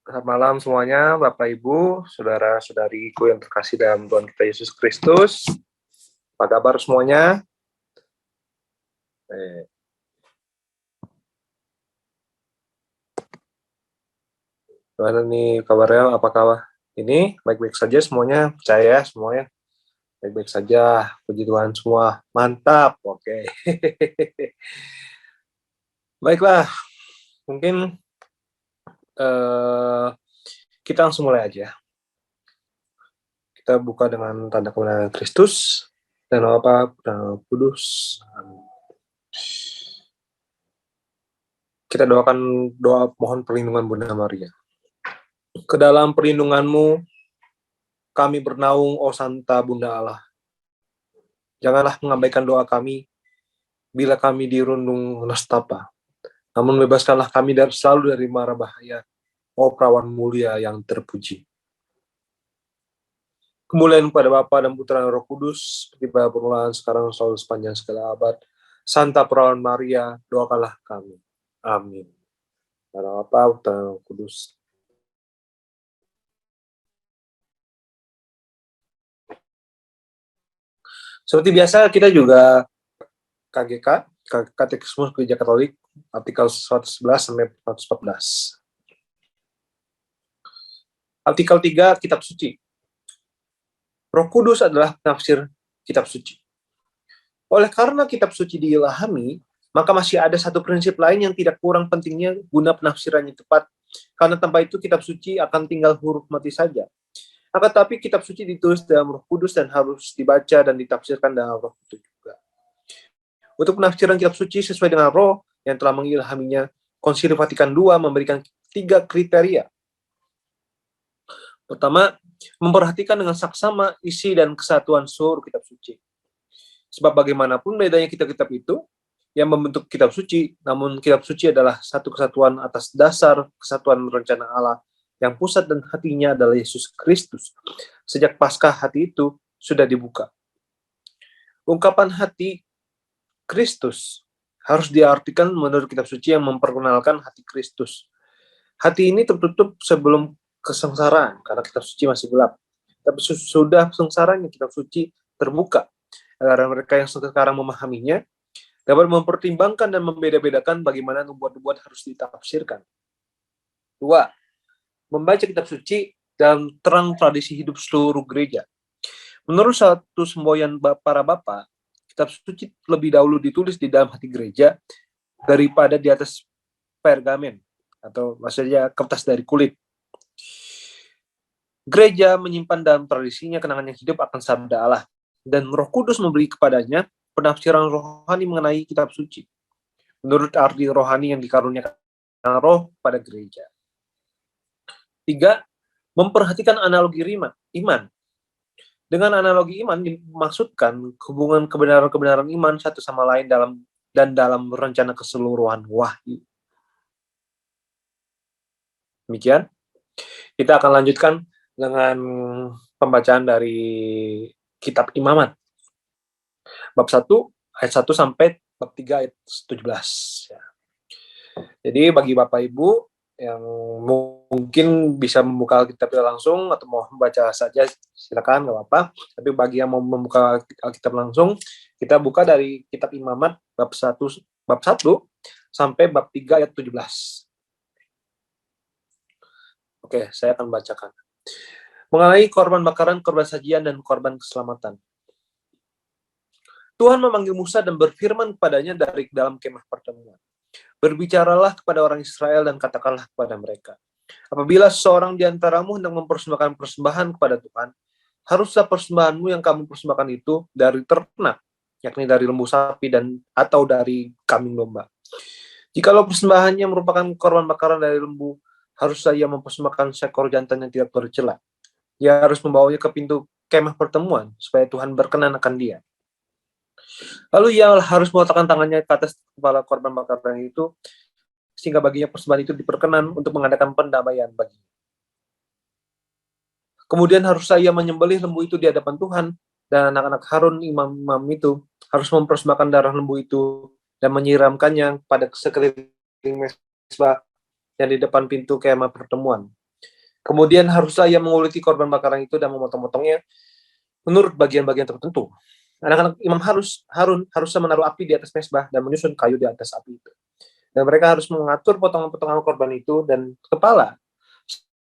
Selamat malam semuanya, Bapak Ibu, saudara-saudariku yang terkasih dalam Tuhan kita Yesus Kristus. Apa kabar semuanya? Gimana nih kabarnya? Apa kabar? Ini baik-baik saja semuanya, percaya semuanya. Baik-baik saja, puji Tuhan semua. Mantap, oke. Baiklah, mungkin kita langsung mulai aja. Kita buka dengan tanda kebenaran Kristus dan apa dan Kudus. Kita doakan doa mohon perlindungan Bunda Maria. Ke dalam perlindungan-Mu kami bernaung, oh Santa Bunda Allah. Janganlah mengabaikan doa kami bila kami dirundung nestapa. Namun bebaskanlah kami selalu dari mara bahaya, oh Perawan mulia yang terpuji. Kemuliaan kepada Bapa dan Putra dan Roh Kudus, seperti pada permulaan, sekarang, selalu sepanjang segala abad. Santa Perawan Maria, doakanlah kami. Amin. Karena Bapa, Putra dan Roh Kudus. Seperti biasa, kita juga KGK, Katekismus Gereja Katolik, artikel 111 sampai 114. Artikel 3, Kitab Suci. Roh Kudus adalah penafsir Kitab Suci. Oleh karena Kitab Suci diilhami, maka masih ada satu prinsip lain yang tidak kurang pentingnya guna penafsirannya tepat, karena tanpa itu Kitab Suci akan tinggal huruf mati saja. Akan tetapi Kitab Suci ditulis dalam Roh Kudus dan harus dibaca dan ditafsirkan dalam Roh itu juga. Untuk penafsiran Kitab Suci sesuai dengan Roh yang telah mengilhaminya, Konsili Vatikan II memberikan 3 kriteria. Pertama, memperhatikan dengan saksama isi dan kesatuan seluruh Kitab Suci. Sebab bagaimanapun bedanya kitab-kitab itu yang membentuk Kitab Suci, namun Kitab Suci adalah satu kesatuan atas dasar kesatuan rencana Allah yang pusat dan hatinya adalah Yesus Kristus. Sejak Paskah hati itu sudah dibuka. Ungkapan hati Kristus harus diartikan menurut Kitab Suci yang memperkenalkan hati Kristus. Hati ini tertutup sebelum kesengsaraan, karena Kitab Suci masih gelap. Tapi sudah sengsaranya Kitab Suci terbuka, agar mereka yang sekarang memahaminya dapat mempertimbangkan dan membeda-bedakan bagaimana nubuat-nubuat harus ditafsirkan. 2. Membaca Kitab Suci dalam terang tradisi hidup seluruh gereja. Menurut satu semboyan para bapa, Kitab Suci lebih dahulu ditulis di dalam hati gereja daripada di atas pergamen, atau maksudnya kertas dari kulit. Gereja menyimpan dalam tradisinya kenangan yang hidup akan sabda Allah, dan Roh Kudus memberi kepadanya penafsiran rohani mengenai Kitab Suci, menurut arti rohani yang dikaruniakan Roh pada gereja. 3. Memperhatikan analogi iman. Dengan analogi iman dimaksudkan hubungan kebenaran-kebenaran iman satu sama lain dalam rencana keseluruhan wahyu. Demikian. Kita akan lanjutkan dengan pembacaan dari Kitab Imamat. Bab 1, ayat 1 sampai bab 3, ayat 17. Ya. Jadi bagi Bapak Ibu yang mungkin bisa membuka Alkitabnya langsung atau mau membaca saja, silakan, nggak apa-apa. Tapi bagi yang mau membuka Alkitab langsung, kita buka dari Kitab Imamat bab 1 sampai bab 3 ayat 17. Oke, saya akan bacakan. Mengenai korban bakaran, korban sajian, dan korban keselamatan. Tuhan memanggil Musa dan berfirman kepadanya dari dalam kemah pertemuan. Berbicaralah kepada orang Israel dan katakanlah kepada mereka, apabila seorang di antaramu hendak mempersembahkan persembahan kepada Tuhan, haruslah persembahanmu yang kamu persembahkan itu dari ternak, yakni dari lembu sapi atau dari kambing domba. Jikalau persembahannya merupakan korban bakaran dari lembu, haruslah ia mempersembahkan seekor jantan yang tidak bercela. Ia harus membawanya ke pintu kemah pertemuan, supaya Tuhan berkenan akan dia. Lalu ia harus meletakkan tangannya ke atas kepala korban bakaran itu, sehingga baginya persembahan itu diperkenan untuk mengadakan pendamaian baginya. Kemudian haruslah ia menyembelih lembu itu di hadapan Tuhan, dan anak-anak Harun imam-imam itu harus mempersembahkan darah lembu itu dan menyiramkannya pada sekeliling mezbah yang di depan pintu kemah pertemuan. Kemudian haruslah ia menguliti korban bakaran itu dan memotong-potongnya menurut bagian-bagian tertentu. Anak-anak imam Harun harusnya menaruh api di atas mezbah dan menyusun kayu di atas api itu. Dan mereka harus mengatur potongan-potongan korban itu dan kepala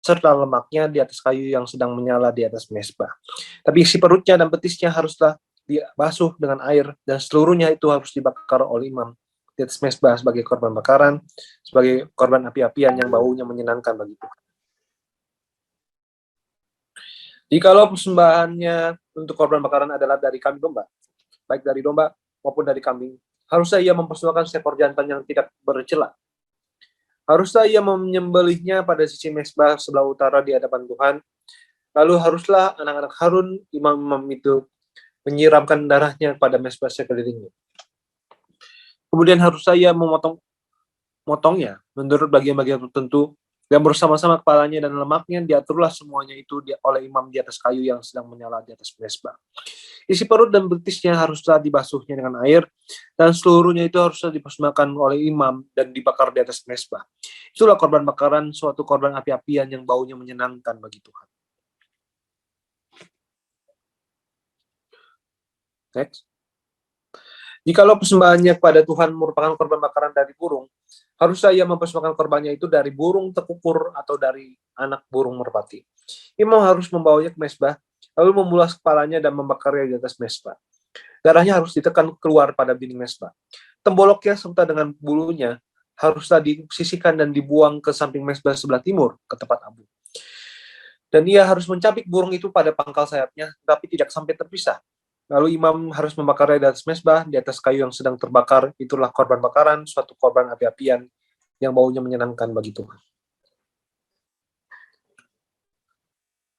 serta lemaknya di atas kayu yang sedang menyala di atas mezbah. Tapi isi perutnya dan betisnya haruslah dibasuh dengan air dan seluruhnya itu harus dibakar oleh imam di atas mezbah sebagai korban bakaran, sebagai korban api-apian yang baunya menyenangkan bagi Tuhan. Jikalau persembahannya untuk korban bakaran adalah dari kambing domba, baik dari domba maupun dari kambing, harusnya ia mempersembahkan seekor jantan yang tidak bercela. Haruslah ia menyembelihnya pada sisi mezbah sebelah utara di hadapan Tuhan. Lalu haruslah anak-anak Harun, imam-imam itu, menyiramkan darahnya pada mezbah sekelilingnya. Kemudian haruslah ia memotongnya menurut bagian-bagian tertentu, dan bersama-sama kepalanya dan lemaknya diaturlah semuanya itu oleh imam di atas kayu yang sedang menyala di atas mezbah. Isi perut dan betisnya haruslah dibasuhnya dengan air, dan seluruhnya itu haruslah dipersembahkan oleh imam dan dibakar di atas mezbah. Itulah korban bakaran, suatu korban api-apian yang baunya menyenangkan bagi Tuhan. Next. Jikalau persembahannya kepada Tuhan merupakan korban bakaran dari burung, haruslah ia mempersembahkan korbannya itu dari burung tekukur atau dari anak burung merpati. Imam harus membawanya ke mezbah, lalu memulas kepalanya dan membakarnya di atas mezbah. Darahnya harus ditekan keluar pada dinding mezbah. Temboloknya serta dengan bulunya haruslah disisihkan dan dibuang ke samping mezbah sebelah timur, ke tempat abu. Dan ia harus mencapik burung itu pada pangkal sayapnya, tapi tidak sampai terpisah. Lalu imam harus membakarnya di atas mezbah, di atas kayu yang sedang terbakar. Itulah korban bakaran, suatu korban api-apian yang baunya menyenangkan bagi Tuhan.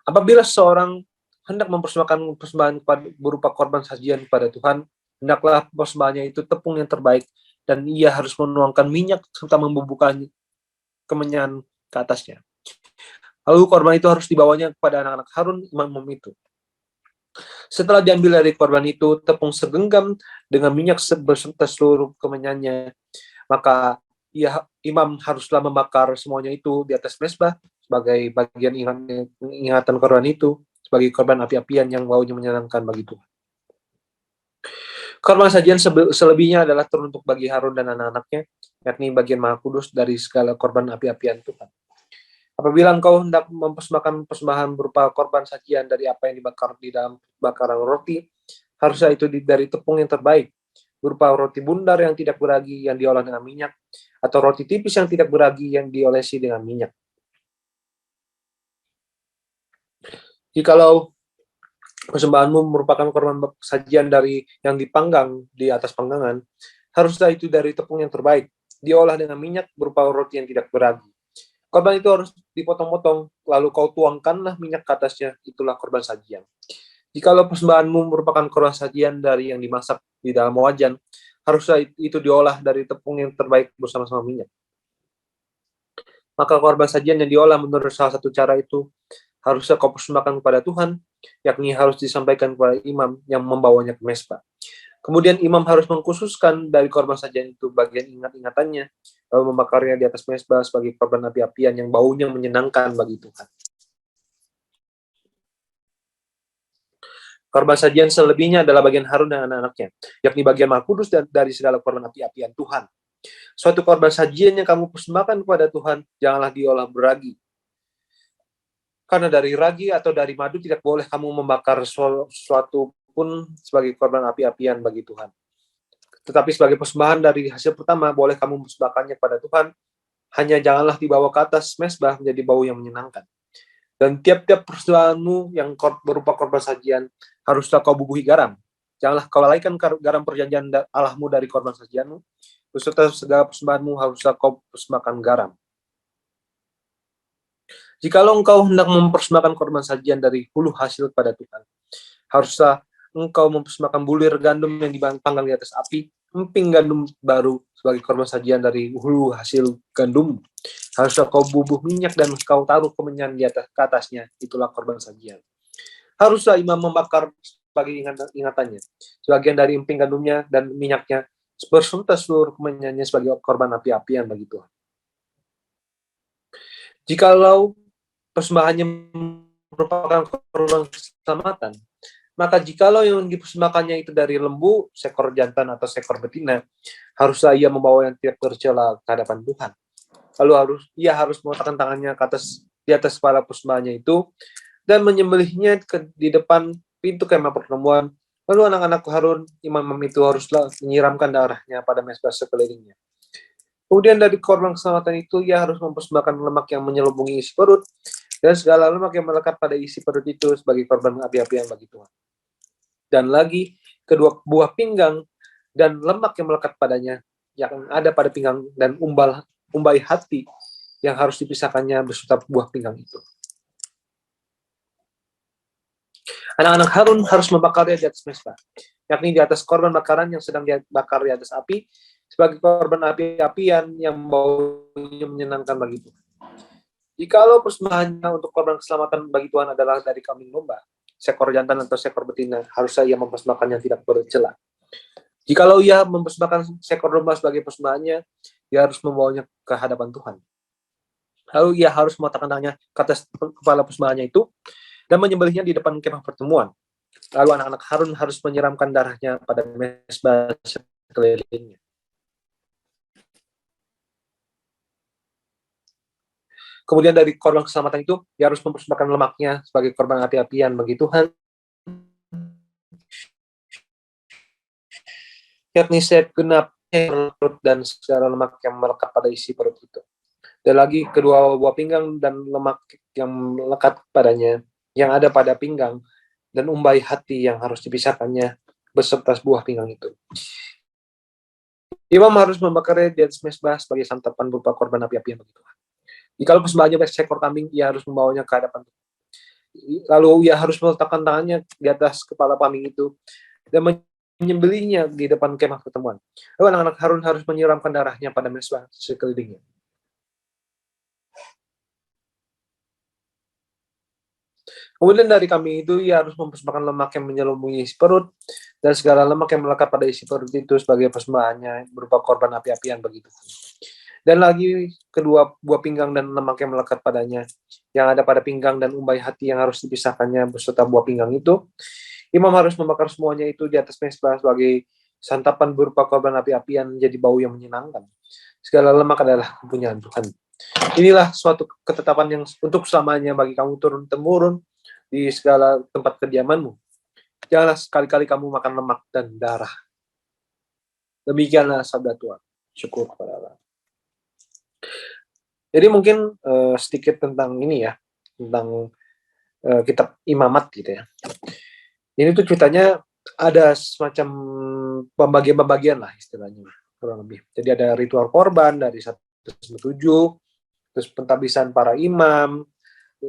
Apabila seorang hendak mempersembahkan persembahan berupa korban sajian kepada Tuhan, hendaklah persembahannya itu tepung yang terbaik, dan ia harus menuangkan minyak serta membubukkan kemenyan ke atasnya. Lalu korban itu harus dibawanya kepada anak-anak Harun, imam itu. Setelah diambil dari korban itu tepung segenggam dengan minyak beserta seluruh kemenyannya, maka imam haruslah membakar semuanya itu di atas mezbah sebagai bagian ingatan korban itu, sebagai korban api-apian yang baunya menyenangkan bagi Tuhan. Korban sajian selebihnya adalah teruntuk bagi Harun dan anak-anaknya, yakni bagian Maha Kudus dari segala korban api-apian Tuhan. Apabila engkau hendak mempersembahkan persembahan berupa korban sajian dari apa yang dibakar di dalam bakaran roti, harusnya itu dari tepung yang terbaik, berupa roti bundar yang tidak beragi yang diolah dengan minyak, atau roti tipis yang tidak beragi yang diolesi dengan minyak. Jikalau persembahanmu merupakan korban sajian dari yang dipanggang di atas panggangan, haruslah itu dari tepung yang terbaik, diolah dengan minyak berupa roti yang tidak beragi. Korban itu harus dipotong-potong, lalu kau tuangkanlah minyak ke atasnya, itulah korban sajian. Jikalau persembahanmu merupakan korban sajian dari yang dimasak di dalam wajan, haruslah itu diolah dari tepung yang terbaik bersama-sama minyak. Maka korban sajian yang diolah menurut salah satu cara itu, harusnya kau persembahkan kepada Tuhan, yakni harus disampaikan kepada imam yang membawanya ke mezbah. Kemudian imam harus mengkhususkan dari korban sajian itu bagian ingat-ingatannya, lalu membakarnya di atas mezbah sebagai korban api-apian yang baunya menyenangkan bagi Tuhan. Korban sajian selebihnya adalah bagian Harun dan anak-anaknya, yakni bagian Maha Kudus dari segala korban api-apian Tuhan. Suatu korban sajian yang kamu persembahkan kepada Tuhan, janganlah diolah beragi. Karena dari ragi atau dari madu tidak boleh kamu membakar sesuatu pun sebagai korban api-apian bagi Tuhan. Tetapi sebagai persembahan dari hasil pertama, boleh kamu mempersembahkannya kepada Tuhan, hanya janganlah dibawa ke atas mezbah menjadi bau yang menyenangkan. Dan tiap-tiap persembahanmu yang berupa korban sajian, haruslah kau bubuhi garam. Janganlah kau lalaikan garam perjanjian Allahmu dari korban sajianmu, beserta segala persembahanmu haruslah kau persembahkan garam. Jikalau engkau hendak mempersembahkan korban sajian dari hulu hasil kepada Tuhan, haruslah engkau mempersembahkan bulir gandum yang dipanggang di atas api, emping gandum baru sebagai korban sajian dari hulu hasil gandum. Haruslah kau bubuh minyak dan kau taruh kemenyan di atasnya, itulah korban sajian. Haruslah imam membakar sebagai ingatannya, sebagian dari emping gandumnya dan minyaknya, beserta seluruh kemenyannya sebagai korban api-apian bagi Tuhan. Jikalau persembahannya merupakan korban keselamatan, maka jikalau yang dipersembahkannya itu dari lembu, seekor jantan atau seekor betina, haruslah ia membawa yang tidak tercela ke hadapan Tuhan. Lalu ia harus meletakkan tangannya di atas kepala persembahannya itu dan menyembelihnya di depan pintu kemah pertemuan. Lalu anak-anak Harun, imam itu haruslah menyiramkan darahnya pada mezbah sekelilingnya. Kemudian dari korban keselamatan itu ia harus mempersembahkan lemak yang menyelubungi isi perut dan segala lemak yang melekat pada isi perut itu sebagai korban api-apian bagi Tuhan. Dan lagi kedua buah pinggang dan lemak yang melekat padanya yang ada pada pinggang dan umbai hati yang harus dipisahkannya beserta buah pinggang itu. Anak-anak Harun harus membakarnya di atas mezbah, yakni di atas korban bakaran yang sedang dibakar di atas api, sebagai korban api-apian yang baunya menyenangkan bagi Tuhan. Jikalau persembahannya untuk korban keselamatan bagi Tuhan adalah dari kambing domba, seekor jantan atau seekor betina, harusnya ia mempersembahkan yang tidak bercela. Jikalau ia mempersembahkan seekor domba sebagai persembahannya, ia harus membawanya ke hadapan Tuhan. Lalu ia harus meletakkan tangannya ke atas kepala persembahannya itu dan menyembelihnya di depan kemah pertemuan. Lalu anak-anak Harun harus menyiramkan darahnya pada mezbah sekelilingnya. Kemudian dari korban keselamatan itu, ia harus mempersembahkan lemaknya sebagai korban api-apian bagi Tuhan, yakni segenap perut dan segala lemak yang melekat pada isi perut itu. Dan lagi kedua buah pinggang dan lemak yang melekat padanya, yang ada pada pinggang, dan umbai hati yang harus dipisahkannya beserta buah pinggang itu. Imam harus membakarnya di atas mezbah sebagai santapan berupa korban api-apian bagi Tuhan. Jika persembahannya seekor kambing, ia harus membawanya ke hadapan Tuhan. Lalu ia harus meletakkan tangannya di atas kepala kambing itu dan menyembelihnya di depan kemah pertemuan. Lalu anak-anak Harun harus menyiramkan darahnya pada mezbah sekelilingnya. Kemudian dari kambing itu ia harus mempersembahkan lemak yang menyelubungi isi perut dan segala lemak yang melekat pada isi perut itu sebagai persembahannya berupa korban api-apian bagi Tuhan. Dan lagi kedua buah pinggang dan lemak yang melekat padanya yang ada pada pinggang dan umbai hati yang harus dipisahkannya beserta buah pinggang itu. Imam harus membakar semuanya itu di atas mezbah sebagai santapan berupa korban api-apian menjadi bau yang menyenangkan. Segala lemak adalah kepunyaan Tuhan. Inilah suatu ketetapan yang untuk selamanya bagi kamu turun-temurun di segala tempat kediamanmu. Janganlah sekali-kali kamu makan lemak dan darah. Demikianlah sabda Tuhan. Syukur kepada Allah. Jadi mungkin sedikit tentang ini ya, tentang kitab Imamat gitu ya. Ini tuh ceritanya ada semacam pembagian-pembagian lah istilahnya, kurang lebih. Jadi ada ritual korban dari 1-7, terus pentabisan para imam,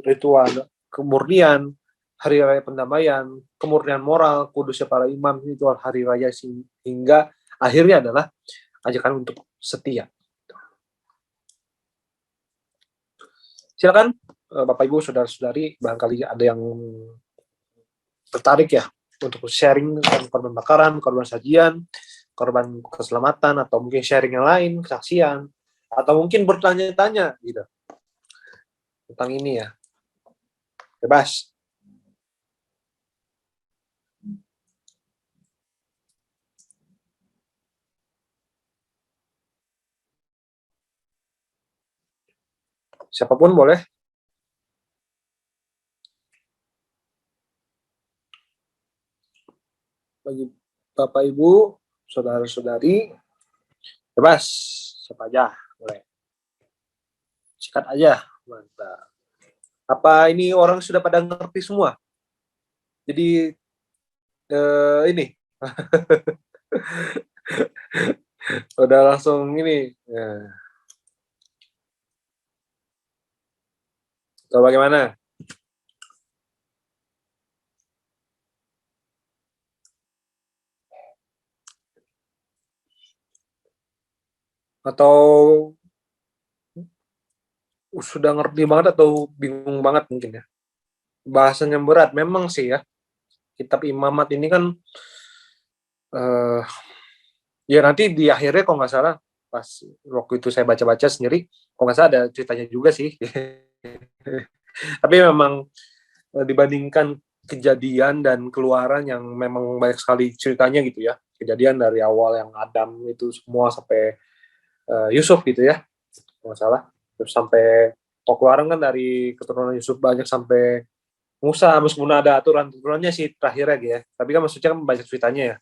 ritual kemurnian, hari raya pendamaian, kemurnian moral, kudusnya para imam, ritual hari raya hingga akhirnya adalah ajakan untuk setia. Silakan Bapak Ibu saudara-saudari, barangkali ada yang tertarik ya untuk sharing tentang korban bakaran, korban sajian, korban keselamatan, atau mungkin sharing yang lain, kesaksian, atau mungkin bertanya-tanya gitu tentang ini ya. Bebas. Siapapun boleh. Bagi Bapak Ibu, saudara-saudari, bebas. Siapa aja boleh. Sikat aja. Mantap. Apa ini orang sudah pada ngerti semua? Jadi ini udah langsung ini ya. Atau bagaimana? Atau sudah ngerti banget atau bingung banget mungkin ya? Bahasanya berat memang sih ya. Kitab Imamat ini kan ya nanti di akhirnya kalau nggak salah pas waktu itu saya baca-baca sendiri, kalau nggak salah ada ceritanya juga sih. Tapi memang dibandingkan kejadian dan keluaran yang memang banyak sekali ceritanya gitu ya, kejadian dari awal yang Adam itu semua sampai Yusuf gitu ya, nggak salah, terus sampai keluaran kan dari keturunan Yusuf banyak sampai Musa, meskipun ada aturan-aturannya sih terakhirnya gitu ya, tapi kan maksudnya kan banyak ceritanya ya.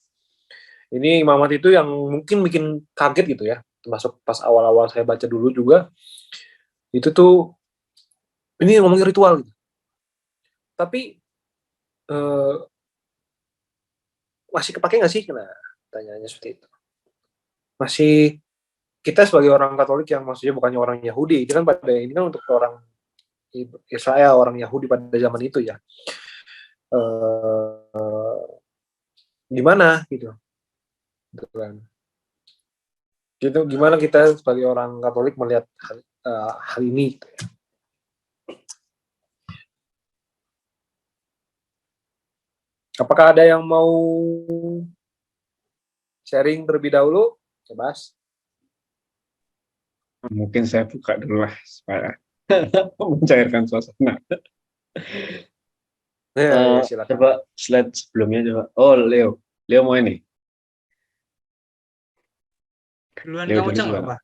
Ini imamat itu yang mungkin bikin kaget gitu ya, termasuk pas awal-awal saya baca dulu juga, itu tuh ini ngomongin ritual gitu. Tapi eh, masih kepake nggak sih? Nah, tanyanya seperti itu. Masih kita sebagai orang Katolik yang maksudnya bukannya orang Yahudi, itu kan pada ini kan untuk orang Israel, orang Yahudi pada zaman itu ya. Eh, gimana gitu, gitu kan. Gitu, gimana kita sebagai orang Katolik melihat hal ini? Gitu ya. Apakah ada yang mau sharing terlebih dahulu? Coba. Mungkin saya buka dulu lah supaya mencairkan suasana. Ya, silakan. Coba slide sebelumnya coba. Oh, Leo. Leo mau ini. Duluan Leo kamu dulu ceng gimana? apa?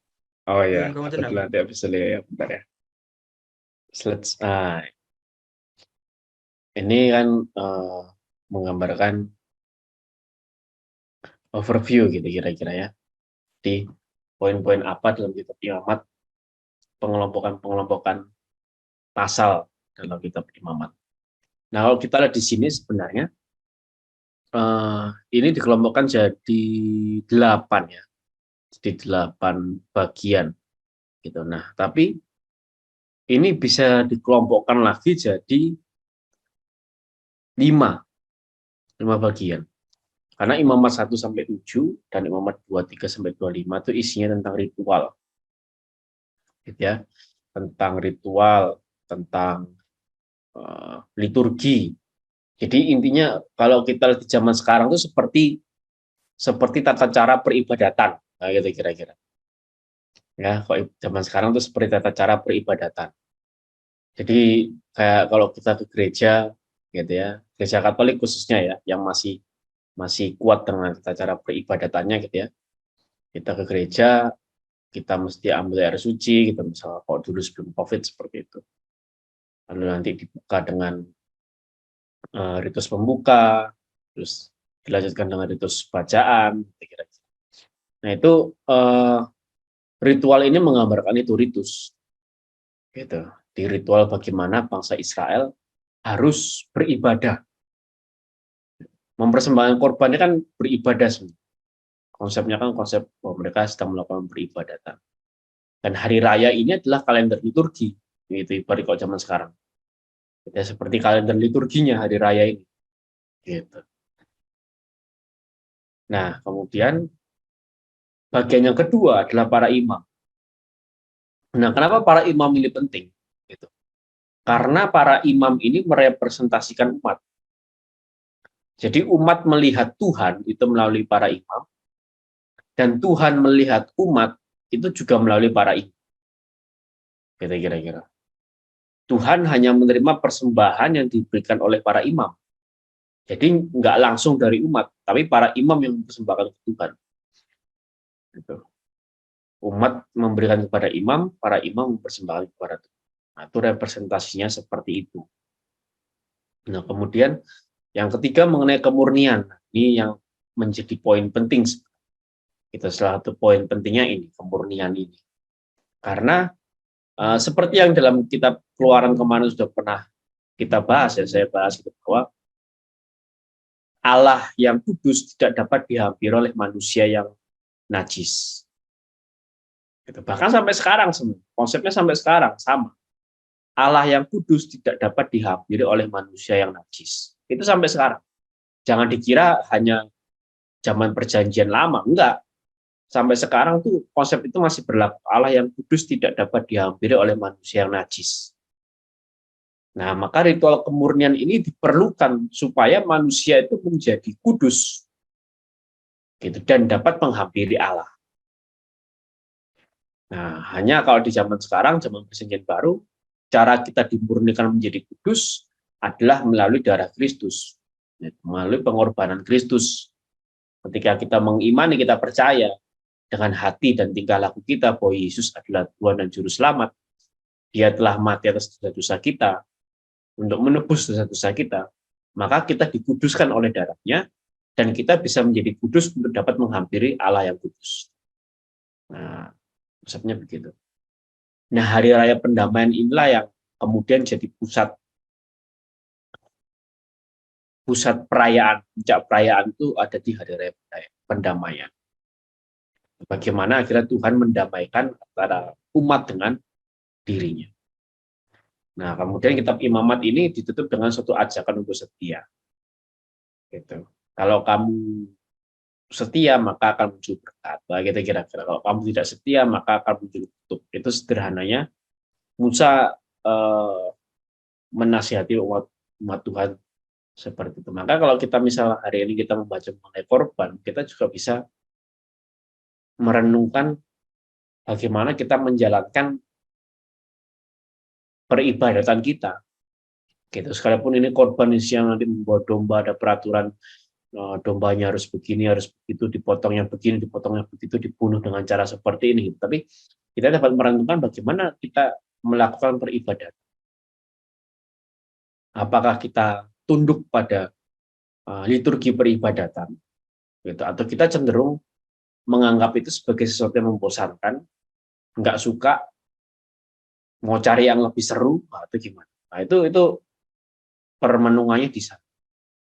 Oh Duluan ya, kamu aku ceng dulu apa? nanti habis Leo ya, bentar ya. Slide. Ini kan menggambarkan overview gitu kira-kira ya. Di poin-poin apa dalam kitab Imamat, pengelompokan pasal dalam kitab Imamat. Nah, kalau kita lihat di sini sebenarnya ini dikelompokkan jadi 8 ya, jadi 8 bagian gitu. Nah, tapi ini bisa dikelompokkan lagi jadi 5 bagian. Karena Imamat 1 sampai 7 dan Imamat 23 sampai 25 itu isinya tentang ritual. Gitu ya. Tentang ritual, tentang liturgi. Jadi intinya kalau kita lihat di zaman sekarang itu seperti tata cara peribadatan, nah, gitu kira-kira. Ya, kalau zaman sekarang itu seperti tata cara peribadatan. Jadi kayak kalau kita ke gereja, gitu ya, gereja Katolik khususnya ya, yang masih kuat dengan tata cara peribadatannya, gitu ya. Kita ke gereja, kita mesti ambil air suci, kita misalnya kalau dulu sebelum COVID seperti itu. Lalu nanti dibuka dengan ritus pembuka, terus dilanjutkan dengan ritus bacaan, kira-kira. Nah itu ritual ini menggambarkan itu ritus, gitu. Di ritual bagaimana bangsa Israel harus beribadah, mempersembahkan korbannya kan beribadah sebenarnya. Konsepnya kan konsep bahwa mereka sedang melakukan peribadatan. Dan hari raya ini adalah kalender liturgi, gitu ibarat kalau zaman sekarang. Ya, seperti kalender liturginya hari raya ini. Gitu. Nah, kemudian bagian yang kedua adalah para imam. Nah, kenapa para imam ini penting? Gitu. Karena para imam ini merepresentasikan umat. Jadi umat melihat Tuhan itu melalui para imam, dan Tuhan melihat umat itu juga melalui para imam. Gitu kira-kira. Tuhan hanya menerima persembahan yang diberikan oleh para imam. Jadi nggak langsung dari umat, tapi para imam yang mempersembahkan ke Tuhan. Gitu. Umat memberikan kepada imam, para imam mempersembahkan kepada Tuhan. Nah, itu representasinya seperti itu. Nah, kemudian yang ketiga mengenai kemurnian. Ini yang menjadi poin penting. Itu salah satu poin pentingnya ini, kemurnian ini. Karena seperti yang dalam kitab Keluaran kemarin sudah pernah kita bahas, ya saya bahas itu bahwa Allah yang kudus tidak dapat dihampiri oleh manusia yang najis. Gitu. Bahkan sampai sekarang, konsepnya sampai sekarang sama. Allah yang kudus tidak dapat dihampiri oleh manusia yang najis. Itu sampai sekarang. Jangan dikira hanya zaman perjanjian lama, enggak. Sampai sekarang tuh konsep itu masih berlaku. Allah yang kudus tidak dapat dihampiri oleh manusia yang najis. Nah, maka ritual kemurnian ini diperlukan supaya manusia itu menjadi kudus gitu, dan dapat menghampiri Allah. Nah, hanya kalau di zaman sekarang, zaman perjanjian baru, cara kita dimurnikan menjadi kudus adalah melalui darah Kristus, melalui pengorbanan Kristus. Ketika kita mengimani, kita percaya dengan hati dan tingkah laku kita bahwa Yesus adalah Tuhan dan Juru Selamat, Dia telah mati atas dosa-dosa kita untuk menebus dosa-dosa kita, maka kita dikuduskan oleh darahnya, dan kita bisa menjadi kudus untuk dapat menghampiri Allah yang kudus. Nah, konsepnya begitu. Nah, hari raya pendamaian inilah yang kemudian jadi pusat perayaan, puncak perayaan itu ada di hari raya pendamaian. Bagaimana akhirnya Tuhan mendamaikan antara umat dengan dirinya. Nah, kemudian kitab Imamat ini ditutup dengan suatu ajakan untuk setia. Gitu. Kalau kamu setia, maka akan muncul berkat. Gitu kira-kira. Kalau kamu tidak setia, maka akan muncul kutuk. Itu sederhananya Musa menasihati umat Tuhan seperti itu. Maka kalau kita misalnya hari ini kita membaca mengenai korban, kita juga bisa merenungkan bagaimana kita menjalankan peribadatan kita. Gitu. Sekalipun ini korban yang nanti membawa domba, ada peraturan dombanya harus begini, harus begitu, dipotongnya begini, dipotongnya begitu, dibunuh dengan cara seperti ini. Tapi kita dapat merenungkan bagaimana kita melakukan peribadatan. Apakah kita tunduk pada liturgi peribadatan, gitu, atau kita cenderung menganggap itu sebagai sesuatu yang membosankan, nggak suka, mau cari yang lebih seru, atau gimana? Nah, itu permenungannya di sana.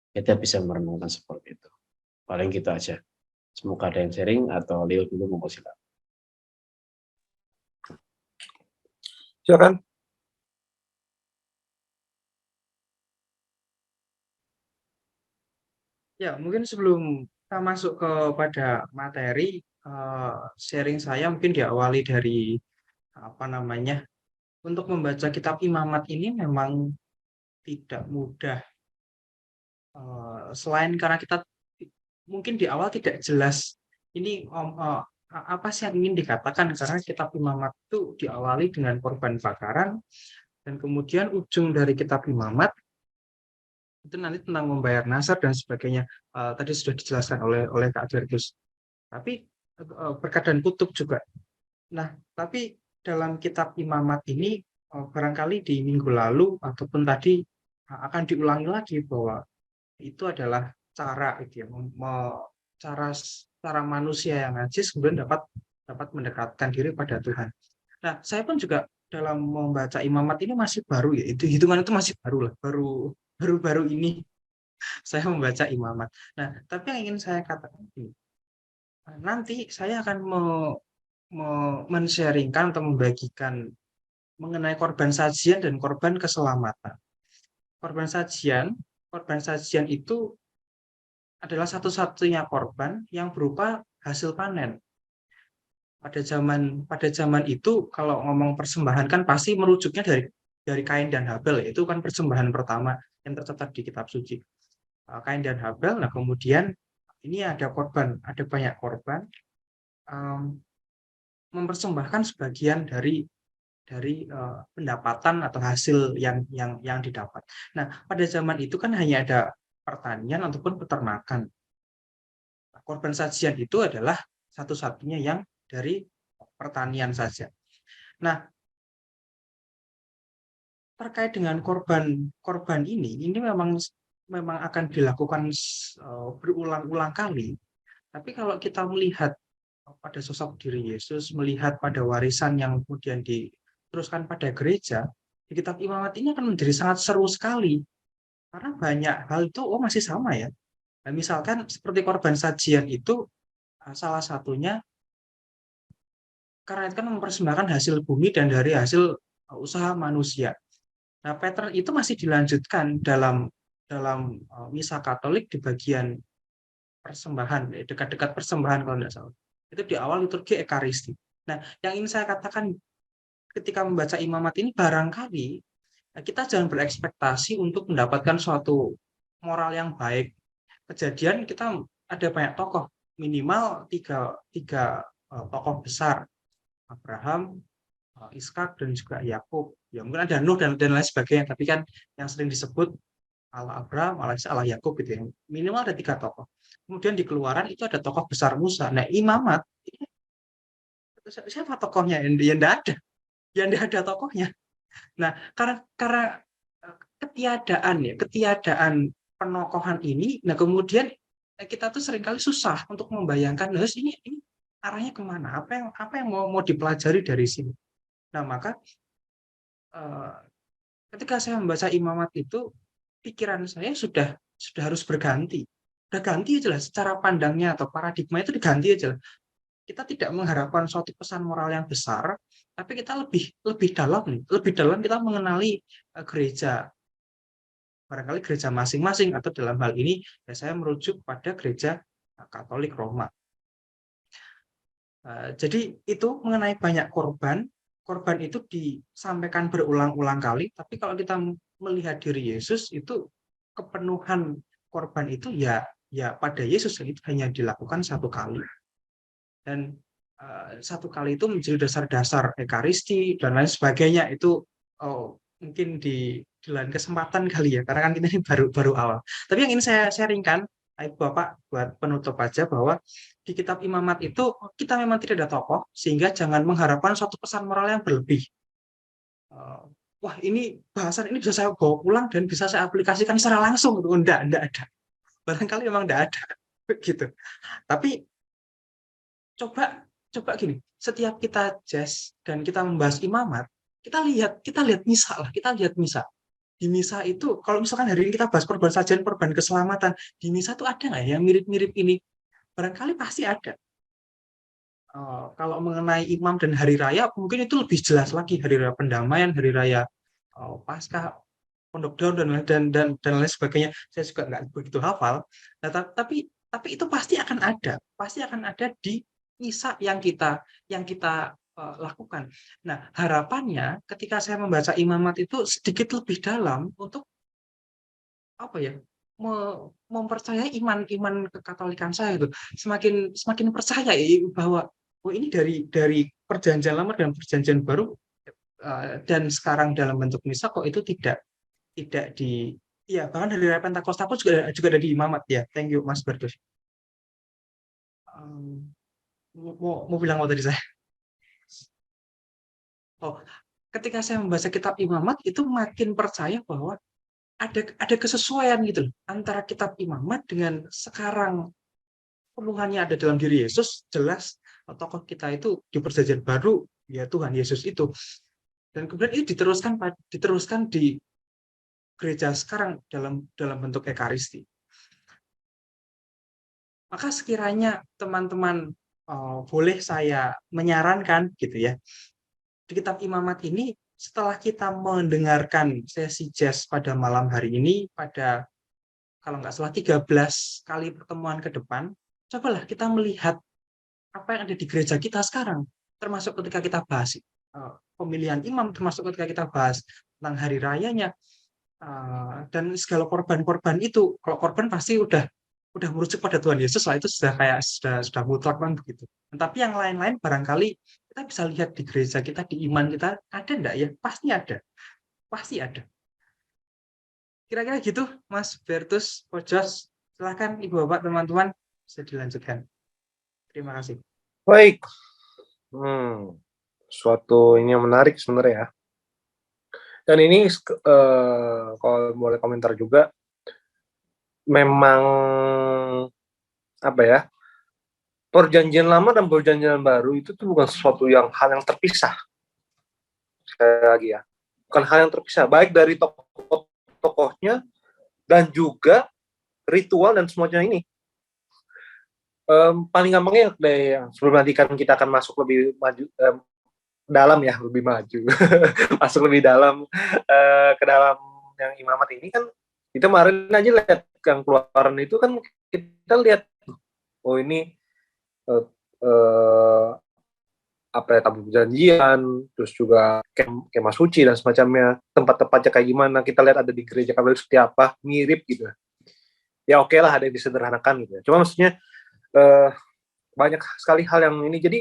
Kita bisa merenungkan seperti itu. Paling gitu aja. Semoga ada yang sharing, atau Leo dulu, mau silakan. Silakan. Ya, mungkin sebelum kita masuk kepada materi, sharing saya mungkin diawali dari apa namanya, untuk membaca kitab Imamat ini memang tidak mudah. Selain karena kita mungkin di awal tidak jelas ini apa sih yang ingin dikatakan, karena kitab Imamat itu diawali dengan korban bakaran, dan kemudian ujung dari kitab Imamat itu nanti tentang membayar nasar dan sebagainya. Tadi sudah dijelaskan oleh Kak Gergus. Tapi berkat dan kutuk juga. Nah, tapi dalam kitab Imamat ini barangkali di minggu lalu ataupun tadi akan diulangi lagi bahwa itu adalah cara itu ya, cara manusia yang najis kemudian dapat mendekatkan diri pada Tuhan. Nah, saya pun juga dalam membaca Imamat ini masih baru ya, itu hitungan itu masih baru lah, baru ini saya membaca Imamat. Nah, tapi yang ingin saya katakan ini, nanti saya akan men-sharingkan atau membagikan mengenai korban sajian dan korban keselamatan. Korban sajian itu adalah satu-satunya korban yang berupa hasil panen. Pada zaman itu kalau ngomong persembahan kan pasti merujuknya dari Kain dan Habel, itu kan persembahan pertama yang tercatat di kitab suci. Kain dan Habel. Nah, kemudian ini ada banyak korban, mempersembahkan sebagian dari pendapatan atau hasil yang didapat. Nah, pada zaman itu kan hanya ada pertanian ataupun peternakan. Korban sajian itu adalah satu-satunya yang dari pertanian saja. Nah, terkait dengan korban ini memang akan dilakukan berulang-ulang kali. Tapi kalau kita melihat pada sosok diri Yesus, melihat pada warisan yang kemudian diteruskan pada gereja, di kitab Imamat ini akan menjadi sangat seru sekali. Karena banyak hal itu masih sama ya. Nah, misalkan seperti korban sajian itu salah satunya karena itu kan mempersembahkan hasil bumi dan dari hasil usaha manusia. Nah, pattern itu masih dilanjutkan dalam misa Katolik di bagian persembahan, dekat-dekat persembahan kalau tidak salah. Itu di awal liturgi Ekaristi. Nah, yang ingin saya katakan ketika membaca Imamat ini, barangkali kita jangan berekspektasi untuk mendapatkan suatu moral yang baik. Kejadian kita ada banyak tokoh, minimal tiga tokoh besar, Abraham, Ishak dan juga Yakub. Ya mungkin ada Nuh dan lain sebagainya, tapi kan yang sering disebut Allah Abraham, Allah Ishak, Allah Yakub gitu ya. Minimal ada 3 tokoh. Kemudian di Keluaran itu ada tokoh besar Musa. Nah, imamat ini siapa tokohnya? Ya enggak ada. Ya enggak ada tokohnya. Nah, karena ketiadaan penokohan ini, nah kemudian kita tuh seringkali susah untuk membayangkan, ini arahnya kemana? Apa yang mau dipelajari dari sini? Nah, maka ketika saya membaca imamat itu, pikiran saya sudah harus berganti. Udah ganti aja lah, secara pandangnya atau paradigma itu diganti aja lah. Kita tidak mengharapkan suatu pesan moral yang besar, tapi kita lebih dalam kita mengenali gereja, barangkali gereja masing-masing, atau dalam hal ini ya saya merujuk pada gereja Katolik Roma. Jadi itu mengenai banyak korban itu disampaikan berulang-ulang kali, tapi kalau kita melihat diri Yesus itu kepenuhan korban itu ya pada Yesus, itu hanya dilakukan 1 kali. Dan 1 kali itu menjadi dasar-dasar Ekaristi dan lain sebagainya itu mungkin di lain kesempatan kali ya, karena kan kita ini baru awal. Tapi yang ingin saya sharingkan, Bapak, buat penutup aja, bahwa di kitab Imamat itu kita memang tidak ada tokoh, sehingga jangan mengharapkan suatu pesan moral yang berlebih. Wah, ini bahasan ini bisa saya bawa pulang dan bisa saya aplikasikan secara langsung. Enggak ada. Barangkali memang enggak ada. Gitu. Tapi coba gini, setiap kita jazz dan kita membahas imamat, kita lihat misa lah, kita lihat misa. Di misa itu, kalau misalkan hari ini kita bahas korban sajian, korban keselamatan, di misa itu ada nggak yang mirip-mirip ini? Barangkali pasti ada. Kalau mengenai imam dan hari raya, mungkin itu lebih jelas lagi, hari raya pendamaian, hari raya Paskah, Pondok Daun dan lain sebagainya. Saya juga nggak begitu hafal. Nah, tapi itu pasti akan ada di misa yang kita lakukan. Nah, harapannya ketika saya membaca imamat itu sedikit lebih dalam untuk apa ya? Mempercayai iman kekatolikan saya itu. Semakin percaya ya bahwa ini dari perjanjian lama dan perjanjian baru, dan sekarang dalam bentuk misa kok itu tidak di, ya bahkan dari Raya Pentakosta pun juga ada di imamat ya. Thank you Mas Berdus. Mau bilang apa tadi saya? Ketika saya membaca kitab imamat itu makin percaya bahwa ada kesesuaian gitu loh antara kitab imamat dengan sekarang penuhannya ada dalam diri Yesus. Jelas tokoh kita itu di perjanjian baru ya Tuhan Yesus itu, dan kemudian ini diteruskan di gereja sekarang dalam bentuk Ekaristi. Maka sekiranya teman-teman boleh saya menyarankan gitu ya, di kitab imamat ini setelah kita mendengarkan sesi jazz pada malam hari ini, pada kalau nggak salah 13 kali pertemuan ke depan, cobalah kita melihat apa yang ada di gereja kita sekarang, termasuk ketika kita bahas pemilihan imam, termasuk ketika kita bahas tentang hari rayanya, dan segala korban-korban itu. Kalau korban pasti udah merujuk pada Tuhan Yesus lah, itu sudah mutlak kan begitu. Tapi yang lain-lain barangkali kita bisa lihat di gereja kita, di iman kita, ada enggak ya? Pasti ada. Kira-kira gitu, Mas Bertus, Pojos. Silakan Ibu Bapak, teman-teman, bisa dilanjutkan. Terima kasih. Baik. Suatu ini yang menarik sebenarnya ya. Dan ini kalau boleh komentar juga, memang apa ya, perjanjian lama dan perjanjian baru itu tuh bukan sesuatu hal yang terpisah. Sekali lagi ya, bukan hal yang terpisah, baik dari tokoh-tokohnya dan juga ritual dan semuanya ini. Paling gampangnya deh, sebelum nanti kan kita akan masuk lebih maju dalam ya, lebih maju masuk lebih dalam ke dalam yang imamat ini kan, kita kemarin aja lihat yang Keluaran itu kan, kita lihat ini apa ya, tabut perjanjian, terus juga kemah suci dan semacamnya, tempat-tempatnya kayak gimana, kita lihat ada di gereja Katolik seperti apa, mirip gitu ya. Oke lah, ada yang disederhanakan gitu. Cuma maksudnya banyak sekali hal yang ini, jadi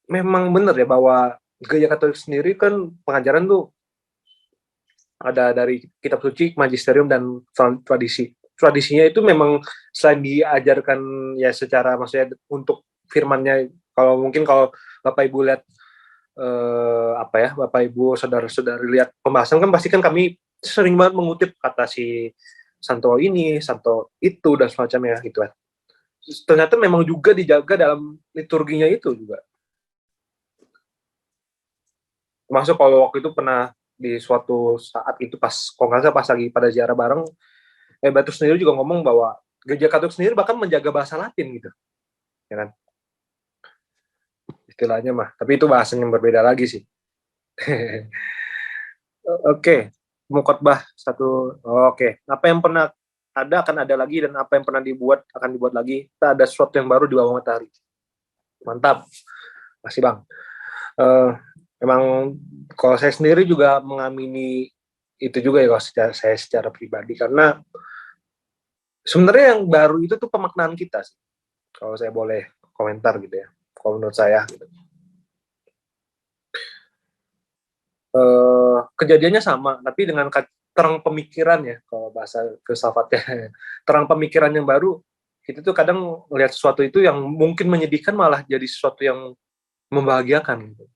memang benar ya bahwa Gereja Katolik sendiri kan pengajaran tuh ada dari kitab suci, magisterium, dan tradisi. Tradisinya itu memang selain diajarkan ya secara maksudnya untuk firmannya, kalau mungkin kalau Bapak Ibu lihat Bapak Ibu saudara-saudari lihat pembahasan kan pasti kan kami sering banget mengutip kata si Santo ini, Santo itu dan semacamnya gitu kan. Ternyata memang juga dijaga dalam liturginya itu juga. Termasuk kalau waktu itu pernah di suatu saat itu pas kalau nggak salah pas lagi pada ziarah bareng, Batu sendiri juga ngomong bahwa Gereja Katolik sendiri bahkan menjaga bahasa Latin gitu, ya kan? Istilahnya mah, tapi itu bahasanya yang berbeda lagi sih. Oke, mau khotbah satu. Oke, apa yang pernah ada akan ada lagi, dan apa yang pernah dibuat akan dibuat lagi. Kita ada sesuatu yang baru di bawah matahari. Mantap, masih Bang. Memang kalau saya sendiri juga mengamini itu juga ya kalau saya secara pribadi, karena sebenarnya yang baru itu tuh pemaknaan kita sih. Kalau saya boleh komentar gitu ya, kalau menurut saya gitu. Kejadiannya sama, tapi dengan terang pemikiran ya, kalau bahasa filsafatnya, terang pemikiran yang baru. Kita tuh kadang melihat sesuatu itu yang mungkin menyedihkan malah jadi sesuatu yang membahagiakan gitu.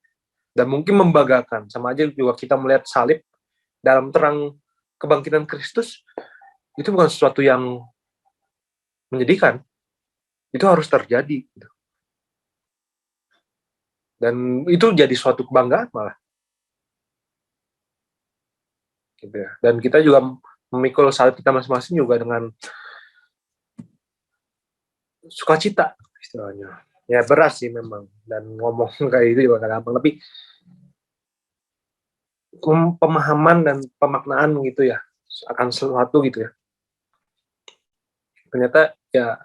Dan mungkin membanggakan. Sama aja juga kita melihat salib dalam terang kebangkitan Kristus, itu bukan sesuatu yang menyedihkan, itu harus terjadi gitu. Dan itu jadi suatu kebanggaan malah gitu ya. Dan kita juga memikul salib kita masing-masing juga dengan sukacita istilahnya. Ya berat sih memang, dan ngomong kayak itu juga gak gampang, tapi pemahaman dan pemaknaan gitu ya akan sesuatu gitu ya, ternyata ya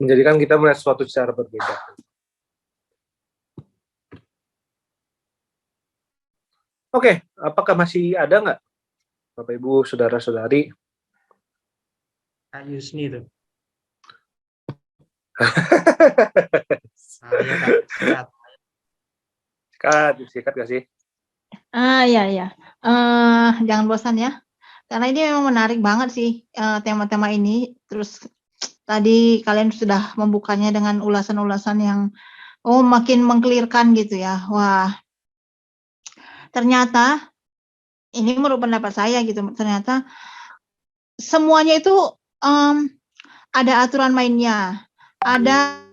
menjadikan kita melihat sesuatu secara berbeda. Oke, apakah masih ada nggak Bapak Ibu saudara-saudari? Yusni itu. Sikat gak sih? Ya. Jangan bosan ya. Karena ini memang menarik banget sih tema-tema ini. Terus tadi kalian sudah membukanya dengan ulasan-ulasan yang makin mengkelirkan gitu ya. Wah, ternyata ini menurut pendapat saya gitu. Ternyata semuanya itu ada aturan mainnya, ada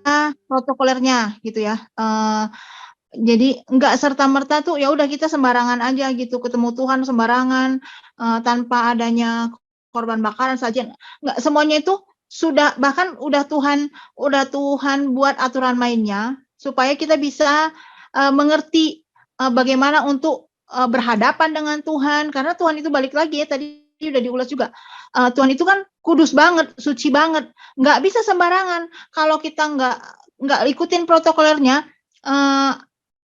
protokolernya gitu ya. Jadi nggak serta-merta tuh ya udah kita sembarangan aja gitu ketemu Tuhan sembarangan tanpa adanya korban bakaran saja. Nggak, semuanya itu sudah, bahkan udah Tuhan buat aturan mainnya supaya kita bisa mengerti bagaimana untuk berhadapan dengan Tuhan, karena Tuhan itu balik lagi ya tadi udah diulas juga. Tuhan itu kan kudus banget, suci banget, nggak bisa sembarangan. Kalau kita nggak ikutin protokolernya,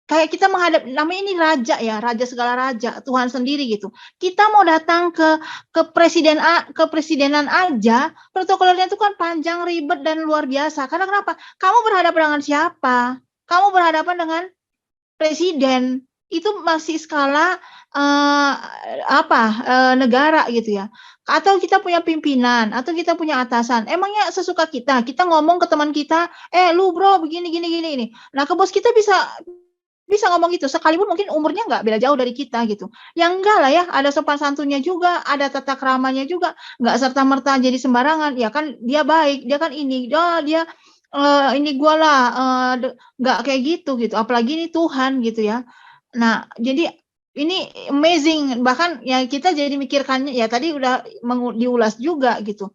kayak kita menghadap, namanya ini raja ya, raja segala raja, Tuhan sendiri gitu. Kita mau datang ke presidenan aja, protokolernya itu kan panjang, ribet, dan luar biasa. Karena kenapa? Kamu berhadapan dengan siapa? Kamu berhadapan dengan presiden. Itu masih skala negara gitu ya. Atau kita punya pimpinan, atau kita punya atasan. Emangnya sesuka kita ngomong ke teman kita, lu bro begini gini. Nah, ke bos kita bisa ngomong gitu, sekalipun mungkin umurnya nggak beda jauh dari kita gitu. Yang enggak lah ya, ada sopan santunnya juga, ada tata keramanya juga, nggak serta-merta jadi sembarangan. Ya kan dia baik, dia kan ini, dia ini gua lah, nggak kayak gitu. Apalagi ini Tuhan gitu ya. Nah, jadi ini amazing, bahkan ya kita jadi mikirkannya, ya tadi udah diulas juga gitu.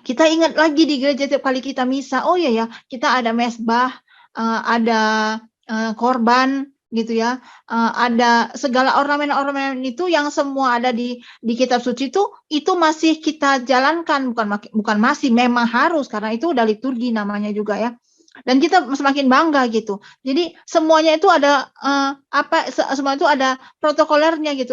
Kita ingat lagi di gereja tiap kali kita misa, oh iya ya, kita ada mesbah, ada korban gitu ya, ada segala ornamen-ornamen itu yang semua ada di kitab suci itu masih kita jalankan, bukan masih, memang harus, karena itu udah liturgi namanya juga ya. dan kita semakin bangga gitu. Jadi semuanya itu ada semua itu ada protokolernya gitu.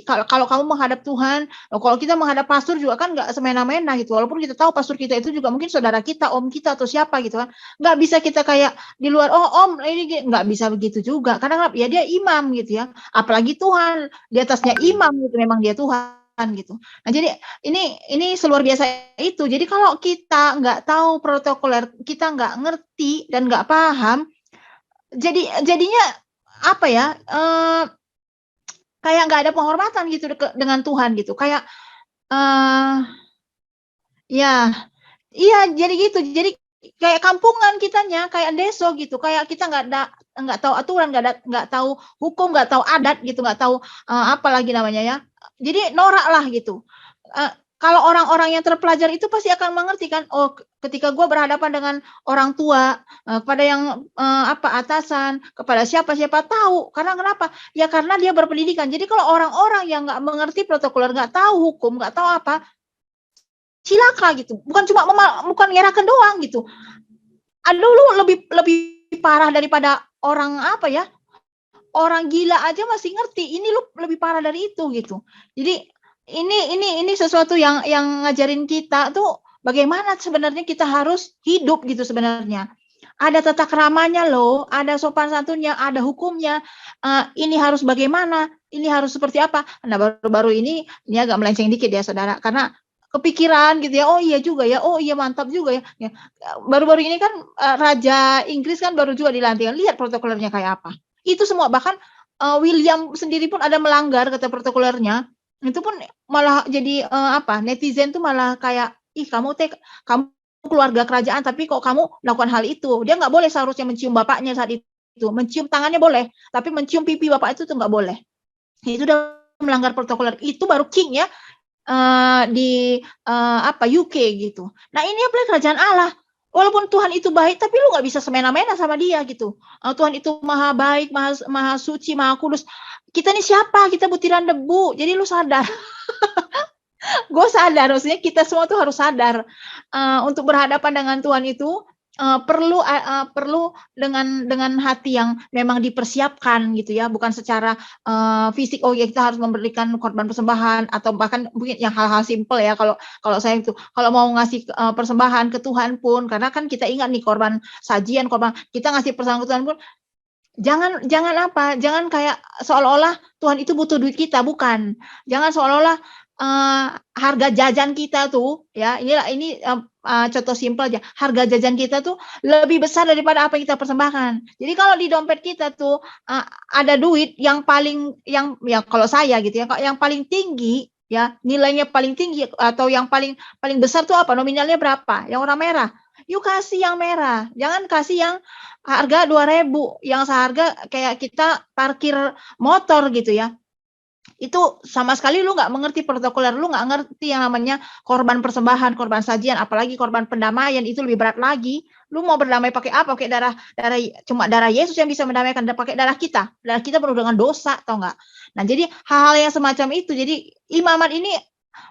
Kalau kamu menghadap Tuhan, kalau kita menghadap pastor juga kan nggak semena-mena gitu. Walaupun kita tahu pastor kita itu juga mungkin saudara kita, om kita atau siapa gitu kan. Nggak bisa kita kayak di luar, oh om ini nggak bisa begitu juga. Karena ya dia imam gitu ya. Apalagi Tuhan di atasnya imam gitu, memang dia Tuhan gitu. Nah jadi ini seluar biasa itu. Jadi kalau kita nggak tahu protokoler, kita nggak ngerti dan nggak paham, jadinya apa ya? Kayak nggak ada penghormatan gitu dengan Tuhan gitu. Kayak ya, iya jadi gitu. Jadi kayak kampungan kitanya, kayak deso gitu. Kayak kita nggak tahu aturan, nggak tahu hukum, nggak tahu adat gitu, nggak tahu apa lagi namanya ya. Jadi norak lah gitu. Kalau orang-orang yang terpelajar itu pasti akan mengerti kan, oh ketika gue berhadapan dengan orang tua, kepada yang atasan, kepada siapa-siapa tahu. Karena kenapa? Ya karena dia berpendidikan. Jadi kalau orang-orang yang nggak mengerti protokoler, nggak tahu hukum, nggak tahu apa, cilaka gitu. Bukan ngerakan doang gitu. Aduh lu lebih parah daripada orang apa ya? Orang gila aja masih ngerti. Ini lu lebih parah dari itu gitu. Jadi ini sesuatu yang ngajarin kita tuh bagaimana sebenarnya kita harus hidup gitu sebenarnya. Ada tata keramanya loh, ada sopan santunnya, ada hukumnya. Ini harus bagaimana, ini harus seperti apa. Nah baru-baru ini agak melenceng dikit ya saudara, karena kepikiran gitu ya, oh iya juga ya, oh iya mantap juga ya. Baru-baru ini kan Raja Inggris kan baru juga dilantik, lihat protokolernya kayak apa. Itu semua, bahkan William sendiri pun ada melanggar kata protokolernya. Itu pun malah jadi netizen tuh malah kayak, ih kamu keluarga kerajaan tapi kok kamu melakukan hal itu. Dia nggak boleh seharusnya mencium bapaknya saat itu. Mencium tangannya boleh, tapi mencium pipi bapak itu tuh nggak boleh. Itu udah melanggar protokoler. Itu baru king ya di UK gitu. Nah ini apalagi kerajaan Allah. Walaupun Tuhan itu baik, tapi lu nggak bisa semena-mena sama dia gitu. Tuhan itu maha baik, maha suci, maha kudus. Kita ini siapa? Kita butiran debu. Jadi lu sadar. Gue sadar, maksudnya kita semua tuh harus sadar untuk berhadapan dengan Tuhan itu perlu dengan hati yang memang dipersiapkan gitu ya, bukan secara fisik. Oh ya kita harus memberikan korban persembahan atau bahkan mungkin yang hal-hal simpel ya. Kalau saya itu kalau mau ngasih persembahan ke Tuhan pun, karena kan kita ingat nih korban sajian, korban kita ngasih persembahan ke Tuhan pun. Jangan kayak seolah-olah Tuhan itu butuh duit kita, bukan. Jangan seolah-olah harga jajan kita tuh ya, ini contoh simpel aja, harga jajan kita tuh lebih besar daripada apa yang kita persembahkan. Jadi kalau di dompet kita tuh ada duit yang kalau saya gitu ya, yang paling tinggi ya, nilainya paling tinggi atau yang paling besar tuh apa, nominalnya berapa, yang warna merah, yuk kasih yang merah, jangan kasih yang harga 2.000, yang seharga kayak kita parkir motor gitu ya. Itu sama sekali lu nggak mengerti protokoler, lu nggak ngerti yang namanya korban persembahan, korban sajian, apalagi korban pendamaian, itu lebih berat lagi. Lu mau berdamai pakai apa? Pakai cuma darah Yesus yang bisa mendamaikan, pakai darah kita penuh dengan dosa, tau nggak? Nah jadi hal-hal yang semacam itu, jadi imamat ini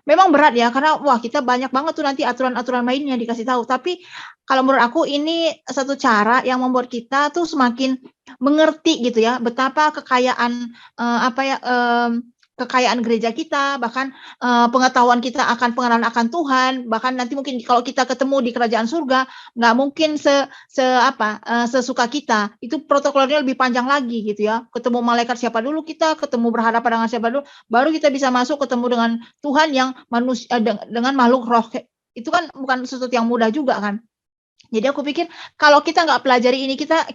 memang berat ya, karena wah kita banyak banget tuh nanti aturan-aturan mainnya dikasih tahu. Tapi kalau menurut aku ini satu cara yang membuat kita tuh semakin mengerti gitu ya, betapa kekayaan kekayaan gereja kita, bahkan pengetahuan kita akan pengenalan akan Tuhan, bahkan nanti mungkin kalau kita ketemu di kerajaan surga, nggak mungkin sesuka kita. Itu protokolnya lebih panjang lagi gitu ya. Ketemu malaikat siapa dulu kita, ketemu berhadapan dengan siapa dulu, baru kita bisa masuk ketemu dengan Tuhan yang manusia dengan makhluk roh. Itu kan bukan sesuatu yang mudah juga kan. Jadi aku pikir kalau kita nggak pelajari ini, kita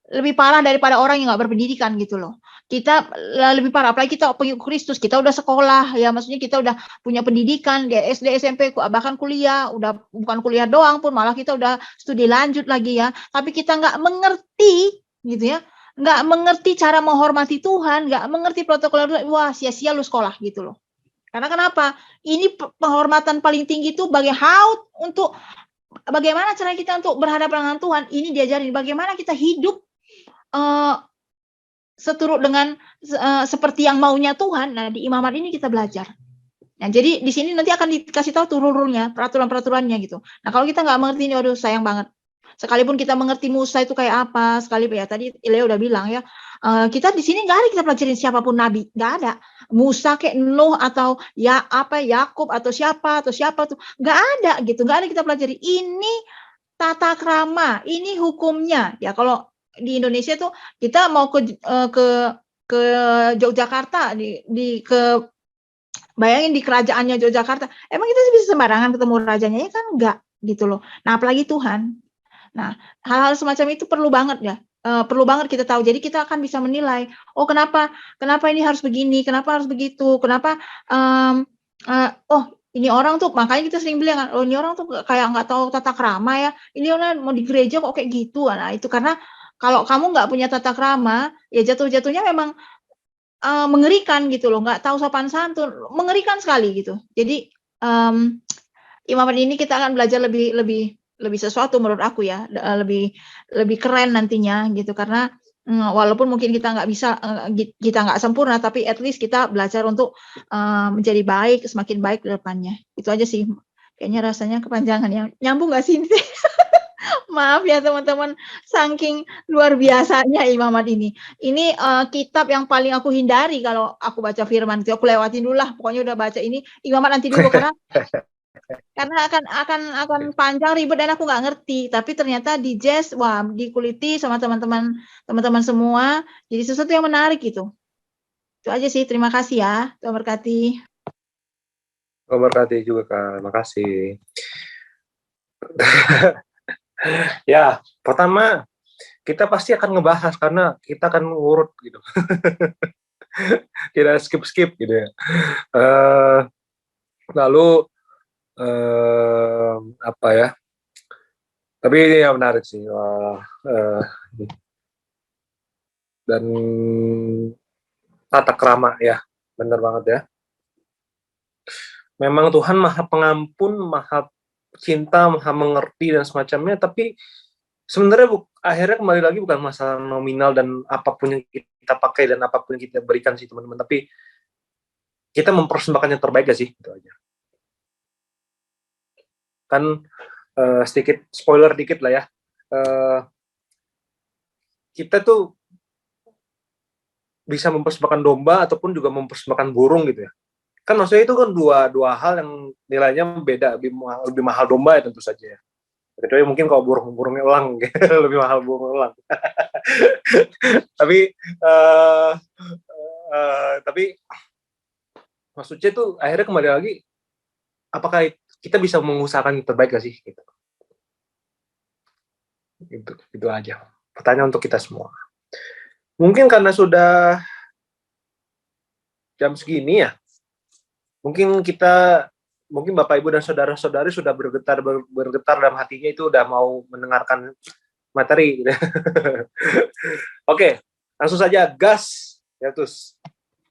lebih parah daripada orang yang nggak berpendidikan gitu loh. Kita lebih parah, apalagi kita pengikut Kristus, kita udah sekolah ya, maksudnya kita udah punya pendidikan di SD, SMP, bahkan kuliah, udah bukan kuliah doang pun, malah kita udah studi lanjut lagi ya, tapi kita nggak mengerti gitu ya, nggak mengerti cara menghormati Tuhan, nggak mengerti protokol, wah sia-sia lu sekolah gitu loh. Karena kenapa? Ini penghormatan paling tinggi itu untuk bagaimana cara kita untuk berhadapan dengan Tuhan. Ini diajarin bagaimana kita hidup seturut dengan seperti yang maunya Tuhan. Nah, di imamat ini kita belajar. Nah, jadi di sini nanti akan dikasih tahu tuh rule-nya, peraturan-peraturannya gitu. Nah, kalau kita nggak mengerti ini, waduh sayang banget. Sekalipun kita mengerti Musa itu kayak apa, sekalipun ya tadi Leo udah bilang ya, kita di sini nggak ada kita pelajarin siapapun nabi, nggak ada. Musa kayak Nuh atau ya apa Yakub atau siapa tuh, nggak ada gitu, nggak ada kita pelajari. Ini tata krama, ini hukumnya. Ya kalau di Indonesia tuh kita mau ke Yogyakarta bayangin di kerajaannya Yogyakarta, emang kita bisa sembarangan ketemu rajanya ya kan enggak gitu loh. Nah apalagi Tuhan. Nah, hal-hal semacam itu perlu banget ya, perlu banget kita tahu. Jadi kita akan bisa menilai, oh kenapa ini harus begini, kenapa harus begitu, kenapa, oh ini orang tuh makanya kita sering bilang, oh ini orang tuh kayak nggak tahu tata krama ya, ini orang mau di gereja kok kayak gitu. Nah itu karena kalau kamu nggak punya tata krama, ya jatuh-jatuhnya memang, mengerikan gitu loh, nggak tahu sopan santun, mengerikan sekali gitu. Jadi, imamat ini kita akan belajar lebih sesuatu menurut aku ya, lebih keren nantinya gitu karena, walaupun mungkin kita nggak bisa, kita nggak sempurna tapi at least kita belajar untuk, menjadi baik, semakin baik ke depannya. Itu aja sih, kayaknya rasanya kepanjangan ya. Nyambung nggak sih ini? Maaf ya teman-teman, saking luar biasanya imamat ini. Ini, kitab yang paling aku hindari kalau aku baca firman itu, aku lewatin dulu lah, pokoknya udah baca ini, imamat nanti dulu karena akan panjang, ribet, dan aku nggak ngerti. Tapi ternyata di Jazz, wah dikuliti sama teman-teman semua, jadi sesuatu yang menarik gitu. Itu aja sih, terima kasih ya, Tuhan berkati. Tuhan berkati juga Kak, makasih. Ya, pertama kita pasti akan ngebahas karena kita akan ngurut gitu. Tidak skip gitu ya. Lalu apa ya? Tapi ini yang menarik sih. Dan tata krama ya, benar banget ya. Memang Tuhan Maha Pengampun, Maha Cinta, Maha Mengerti dan semacamnya. Tapi sebenarnya akhirnya kembali lagi bukan masalah nominal dan apapun yang kita pakai dan apapun yang kita berikan sih teman-teman. Tapi kita mempersembahkan yang terbaik gak sih? Itu aja. Kan sedikit spoiler dikit lah ya. Kita tuh bisa mempersembahkan domba ataupun juga mempersembahkan burung gitu ya. Kan maksudnya itu kan dua hal yang nilainya beda, lebih mahal domba ya tentu saja ya. Kecuali mungkin kalau burungnya elang lebih mahal burung elang. tapi maksudnya tuh akhirnya kembali lagi, apakah kita bisa mengusahakan yang terbaik gak sih? Gitu. Itu aja. Pertanyaan untuk kita semua. Mungkin karena sudah jam segini ya, mungkin Bapak Ibu dan saudara-saudari sudah bergetar dalam hatinya, itu udah mau mendengarkan materi. Oke, langsung saja gas ya terus.